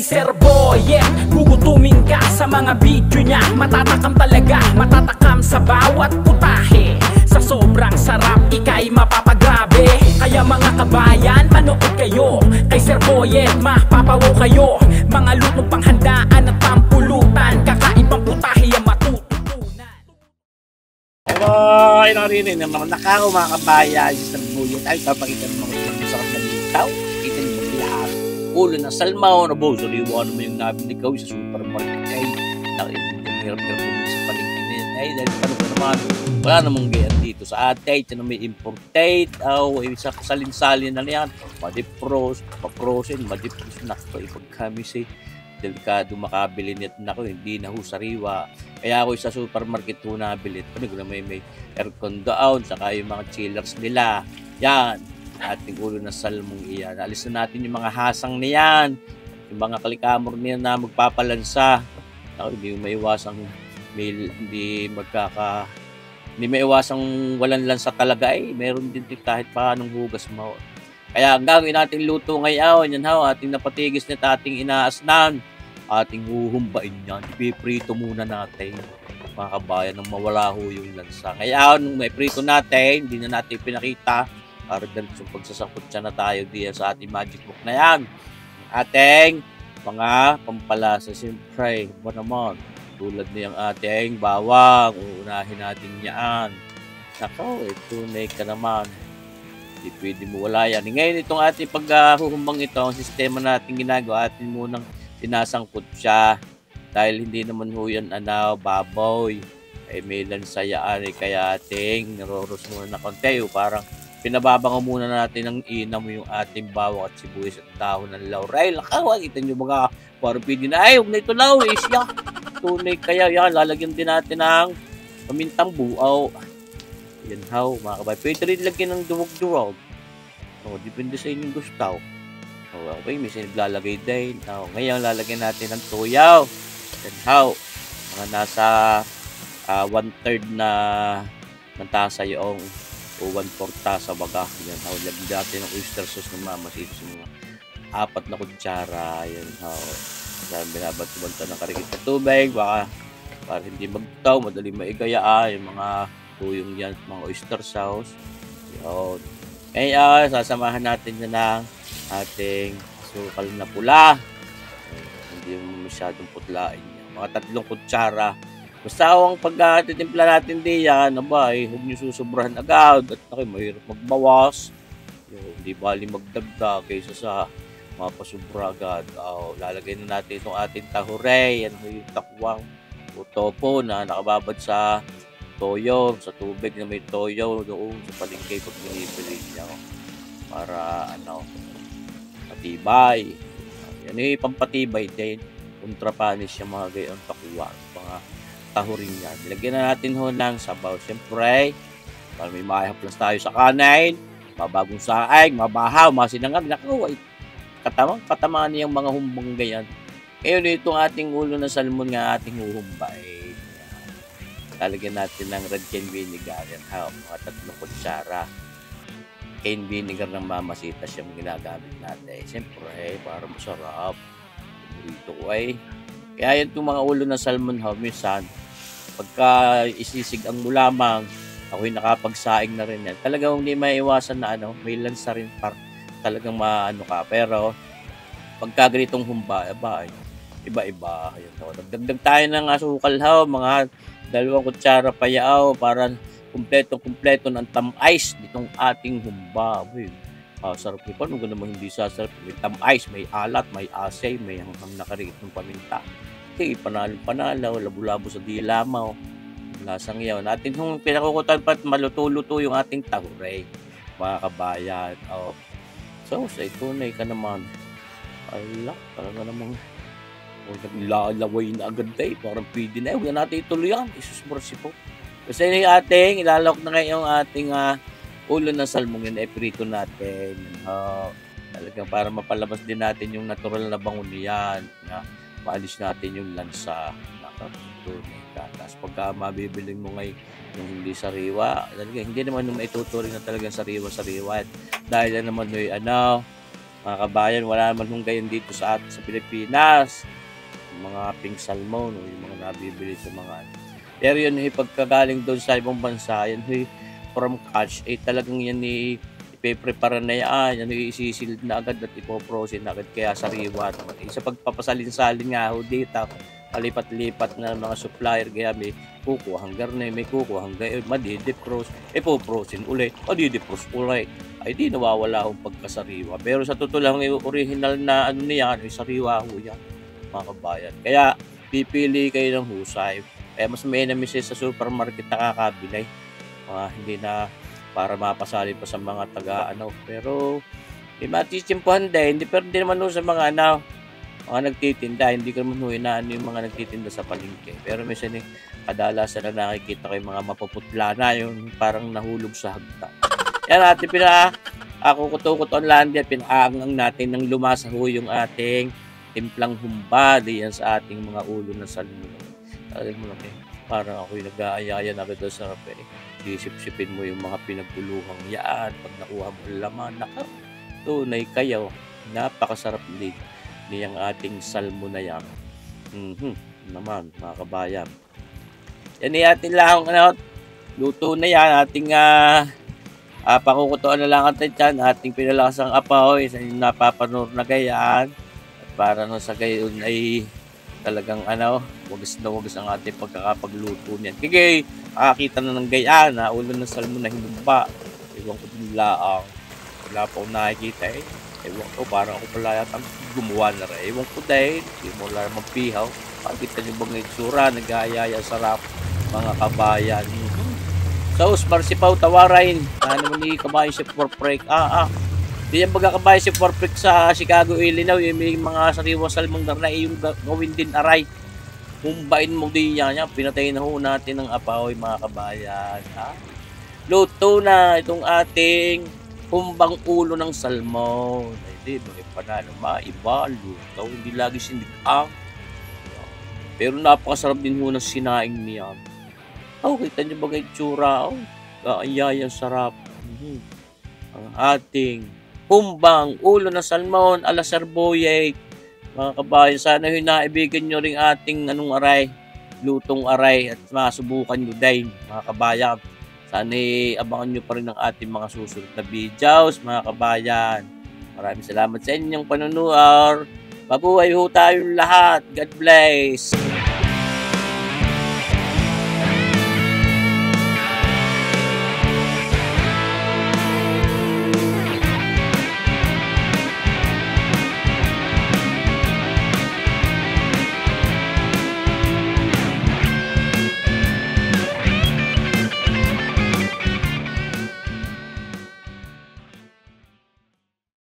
kay Sir Boyet. Gugutumin ka sa mga video niya, matatakam talaga, matatakam sa bawat putahe. Sa sobrang sarap, ika'y mapapagrabe. Kaya mga kabayan, manood kayo kay Sir Boyet, mapapawaw kayo. Mga lutong panghandaan at pampulutan, kakaibang putahe ang matututunan. Ay, narinig naman nakako mga kabayan. Sir Boyet ay papakita naman ko sa kabalitaw. Kita niyo lahat. Ulo ng salmaw na bozo, liwan mo yung nabili ko sa supermarket. Ay, hirap-hirap mo sa paligid. Ay, dahil paano ko naman, wala namang ganyan dito sa atin. Ito na may importate. Isa kasalin-salin na yan. Madipros, paprosin, madipros na ito. Pag kami si delikado makabili nito na ko, hindi na ho sariwa. Kaya ako sa supermarket ho nabili. Ano ko na may aircon down, saka yung mga chillers nila. Yan. Ating ulo na salmong iyan. Alis na natin yung mga hasang niyan. Yung mga kalikamor niyan na magpapalansa. Ako, hindi maiwasang hindi maiwasang walang lansa talaga eh. Meron din kahit paanong hugas mo. Kaya ang gagawin natin luto ngayon, yan ho, ating napatigis na ating inaasnan. Ating huhumbain yan. Ipiprito muna natin. Mga kabayan, nang mawala ho yung lansa. Ngayon, nung may prito natin, hindi na natin pinakita. Para dahil sa pagsasakot siya na tayo diyan sa ating magic book na yan. Ating mga pampalasa, siyempre, ba naman, tulad niyang ating bawang, uunahin natin yan. Nako, tunay ka naman. Hindi pwede mo wala yan. Ngayon, itong ating paghuhumbang ito, ang sistema natin ginagawa, atin munang sinasangkot siya. Dahil hindi naman ho yan, baboy. Ay may lansayaan, kaya ating naroros muna na konti, parang pinababango muna natin ng inam yung ating bawang at sibuyas at dahon ng laurel. Nakawa, kita nyo mga parang pwede na, ay, huwag na ito law, isya. Tunay kaya, yan, lalagyan din natin ng pamintang buaw. Yan how, mga kabay. Pwede rin lagyan ng durog-durog. Depende sa inyong gusto. Okay, may sinaglalagay din. Ngayon, lalagyan natin ng tuyaw. Yan how, mga nasa 1/3 na tasa yung o 1/4 tasa baga. Yan how, lagyan natin ng oyster sauce ng mamasit sa mga 4 na kutsara. Yan how, binabat-banta ng karikit na tubig baka para hindi magtaw, madali maigaya yung mga tuyong yan, mga oyster sauce. Yun. Ngayon, sasamahan natin na ng ating sukal na pula. Hindi mo masyadong putlain yan. Mga 3 kutsara. Basta ang pagtitimpla natin diyan, huwag nyo susobrahan agad at mahirap magbawas. Hindi bali magdagdag kaysa sa mapasubra agad. Lalagay na natin itong ating tahuray, yan yung takwang o topo na nakababad sa toyo, sa tubig na may toyo doon sa palengke pag binibili niya para matibay. Yan yung pampatibay din, kontrapanis yung mga gayong takwang, mga tahuring yan. Ilagyan na natin ho ng sabaw. Siyempre, para may mahaplas tayo sa kanin, mabagong saing, mabahaw, masinangag, naku, katamaan niyang mga humbang ganyan. Ngayon, itong ating ulo na salmon nga ating huhumba, lalagyan natin ng red cane vinegar. Yan ha, mga 3 kutsara. Cane vinegar ng mamasitas yung ginagamit natin. Siyempre, para masarap. Ito ko kaya yan itong mga ulo ng salmon ha, minsan, pagka isisigang mo lamang, ako'y nakapagsaing na rin yan. Talagang hindi maiwasan na may lansa rin talagang maano ka. Pero, pagka ganitong humba, iba-iba. Dagdag tayo ng asukal ha, mga 2 kutsara payaw para kumpleto ng tam-ice nitong ating humba. Sarap niyo pa, nung naman hindi sasarap. May tam-ice, may alat, may asay, may hanghang nakarikit ng paminta. Okay, panalo, labo-labo sa dilamaw. Lasang yaw. Natin kung pinakukutan pa at maluto-luto yung ating tahuray, mga kabayan. So, sa tunay ka naman. Ala, talaga namang naglalaway na agad tayo. Parang pwede na. Huwag na natin ituloy yan. Isus mercy po. Kasi yung ating, ilalawak na ngayon ating ulo ng salmong yun, prito natin. Talagang para mapalabas din natin yung natural na bango niyan. Maalis natin yung lansa. Tapos pagka mabibiling mo ngayon yung hindi sariwa, talaga, hindi naman maituturing na talagang sariwa-sariwa. Dahil naman yung Mga kabayan, wala naman hong gayon dito sa atin sa Pilipinas. Yung mga pink salmon o yung mga nabibili sa mga pero yun pagkagaling doon sa ibang bansa, yan from catch, talagang yan ipe-prepare na yan isisilid na agad at ipoprosin na agad kaya sariwa naman. Sa pagpapasalin-salin nga ho dito, palipat-lipat na mga supplier kaya may kukuhang garne, may kukuhang gayon, madidipros, ipoprosin ulit, madidipros ulit. Ay di nawawala ang pagkasariwa. Pero sa totoo lang, original na ano niyan, sariwa ho yan, mga kabayan. Kaya pipili kayo ng husay. Kaya mas may enemies sa supermarket nakakabilay. Hindi na para mapasali pa sa mga taga-ano. Pero may matisimpuhan din. Pero hindi naman sa mga mga nagtitinda. Hindi ko naman inaano yung mga nagtitinda sa palengke. Pero minsan kadalasan na nakikita ko yung mga mapuputla na yung parang nahulog sa hagda. Yan natin ako kutukot online din. Pinaangang natin ng lumasa ho yung ating timplang humba. Diyan sa ating mga ulo ng salmon. Alam mo lang parang ako'y nag-aayaya na rin sa rape. Isip-sipin mo yung mga pinagpuluhang yaan. Pag nakuha mo laman, tunay kayo. Napakasarap din niyang ating salmon na yan. Naman, mga kabayan. Yan ating lang, luto na yan. Ating pakukutuan na lang natin dyan. Ating pinalasang apoy sa napapanood na gayaan. At para sa gayon ay talagang wagas na wagas ang ating pagkakapagluto niyan. Kaya makakita na ng gayaan ulo ng salmon na hinumpa. Ewan ko din laang. Wala pa akong nakikita Ewan ko, parang ako pala yata gumawa na rin. Ewan ko dahil, hindi mo lang magpihaw. Pakita niyo bang itsura, nag-aayaya sarap, mga kabayan. So, marsipaw, tawarin. Ano mo ni kabayan si Forprek? Di yan magkakabayan si Forprek sa Chicago, Illinois. May mga sariwang salmong na yung gawin din aray. Humbain mo din yan. Pinatay na ho natin ng apoy, mga kabayan. Luto na itong ating humbang ulo ng salmon. Hindi, may panalo. Maiba, luto. Hindi lagi sinigang. Pero napakasarap din ho ng sinaing niyan. Kita niyo ba yung tsura? Kaayayang sarap. Ang ating humbang ulo ng salmon ala sarboye. Mga kabayan, sana hinaibigan nyo rin ating aray, lutong aray at masubukan nyo din, mga kabayan. Sana abangan nyo pa rin ang ating mga susunod na videos, mga kabayan. Maraming salamat sa inyong panunood. Mabuhay ho tayong lahat. God bless.